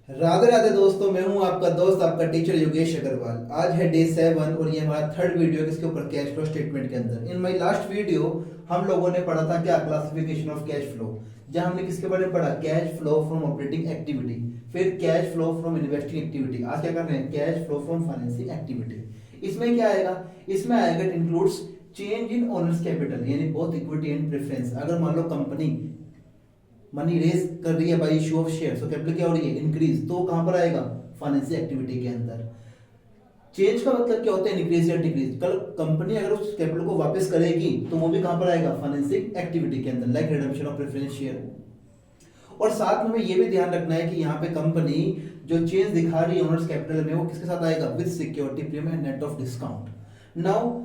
राधे राधे दोस्तों, मैं हूं आपका दोस्त, आपका टीचर योगेश अग्रवाल। आज है डे 7 और ये हमारा थर्ड वीडियो है किसके ऊपर, कैश फ्लो स्टेटमेंट के अंदर। इन माय लास्ट वीडियो हम लोगों ने पढ़ा था क्या, क्लासिफिकेशन ऑफ कैश फ्लो, जहां हमने किसके बारे में पढ़ा, cash flow from operating activity, फिर cash flow from investing activity. आज क्या कर रहे हैं, cash flow from financing activity. इसमें क्या आएगा, इसमें आएगा it includes change in owners capital, यानी बोथ इक्विटी एंड प्रेफरेंस। अगर मान लो कंपनी मनी रेज कर रही है बाई इशू ऑफ शेयर, तो कैपिटल क्या हो रही है, इंक्रीज, तो कहां पर आएगा, फाइनेंसिंग एक्टिविटी के अंदर। चेंज का मतलब क्या होता है, इंक्रीज या डिक्रीज। कल कंपनी अगर उस कैपिटल को वापस करेगी तो वो भी कहां पर आएगा, फाइनेंसिंग एक्टिविटी के अंदर, like redemption of preference share. और साथ में हमें ये भी ध्यान रखना है कि यहाँ पे कंपनी जो चेंज दिखा रही है ओनर्स कैपिटल में, वो किसके साथ आएगा, with security premium and net of discount. Now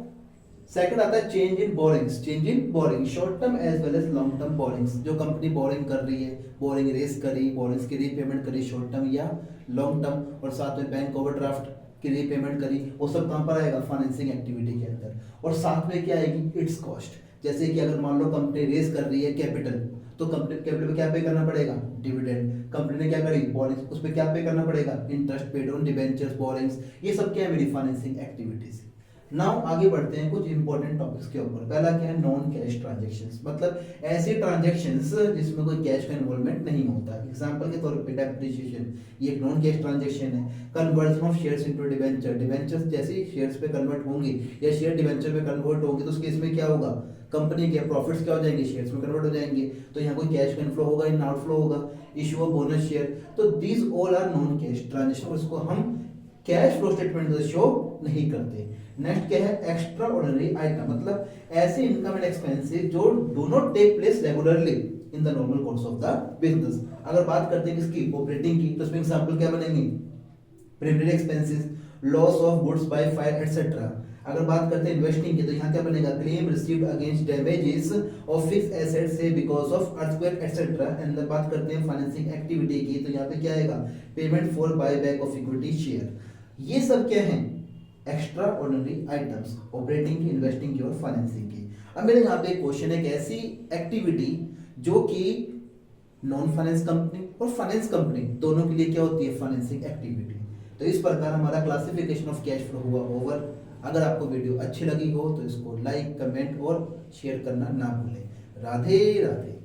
second आता है change in borrowings, change in borrowing, short term as well as long term borrowings. जो कंपनी बोरिंग कर रही है, बोरिंग रेस करी, बोरिंग्स की रीपेमेंट करी, शॉर्ट टर्म या लॉन्ग टर्म, और साथ में बैंक ओवरड्राफ्ट की रीपेमेंट करी, वो सब कहां पर आएगा, फाइनेंसिंग एक्टिविटी के अंदर। और साथ में क्या आएगी, इट्स कॉस्ट। जैसे कि अगर मान लो कंपनी रेस कर रही है कैपिटल, तो कंपनी कैपिटल पे क्या पे करना पड़ेगा, डिविडेंड। कंपनी ने क्या करी, बोरिंग्स, उस पर क्या पे करना पड़ेगा, interest paid on debentures, borings. ये सब क्या है, मेरी फाइनेंसिंग एक्टिविटीज। नाउ आगे बढ़ते हैं कुछ इंपॉर्टेंट टॉपिक्स के ऊपर। पहला क्या है, नॉन कैश ट्रांजैक्शंस, मतलब ऐसे ट्रांजैक्शंस जिसमें कोई कैश का इन्वॉल्वमेंट नहीं होता। एग्जांपल के तौर पे डेप्रिसिएशन, ये एक नॉन कैश ट्रांजैक्शन है। Conversion of shares into debenture, debentures जैसे शेयर्स पे कन्वर्ट होंगे या शेयर डिबेंचर पे कन्वर्ट होंगे, तो उस केस में क्या होगा, कंपनी के प्रॉफिट्स क्या हो जाएंगे, शेयर्स में कन्वर्ट हो जाएंगे, तो यहाँ कोई कैश का इनफ्लो होगा, इन आउटफ्लो होगा, इशू ऑफ बोनस शेयर। तो these all are non cash transaction, और इसको हम कैश फ्लो स्टेटमेंट में शो नहीं करते। नेक्स्ट क्या है, एक्स्ट्रा ऑर्डिनरी आइटम, मतलब ऐसे इनकम एंड एक्सपेंसेस जो do not take place regularly in the normal course of the business. अगर बात करते हैं किसकी, ऑपरेटिंग की, तो इसमें एग्जांपल क्या बनेंगे, preliminary expenses, loss of goods by fire etcetera. अगर बात करते हैं इन्वेस्टिंग की, तो यहाँ क्या बनेगा, claim received against damages of fixed assets से because of earthquake etcetera. And बात करते हैं फाइनेंसिंग एक्टिविटी की, तो यहाँ पे क्या आएगा, payment for buy back of equity share. ये सब क्या है, एक्स्ट्रा ऑर्डिनरी आइटम्स, ऑपरेटिंग की, इन्वेस्टिंग की और फाइनेंसिंग की। अब मेरे यहाँ पे एक क्वेश्चन है, एक ऐसी एक्टिविटी जो कि नॉन फाइनेंस कंपनी और फाइनेंस कंपनी दोनों के लिए क्या होती है, फाइनेंसिंग एक्टिविटी। तो इस प्रकार हमारा क्लासिफिकेशन ऑफ कैश फ्लो हुआ ओवर। अगर आपको वीडियो अच्छी लगी हो तो इसको लाइक, कमेंट और शेयर करना ना भूलें। राधे राधे।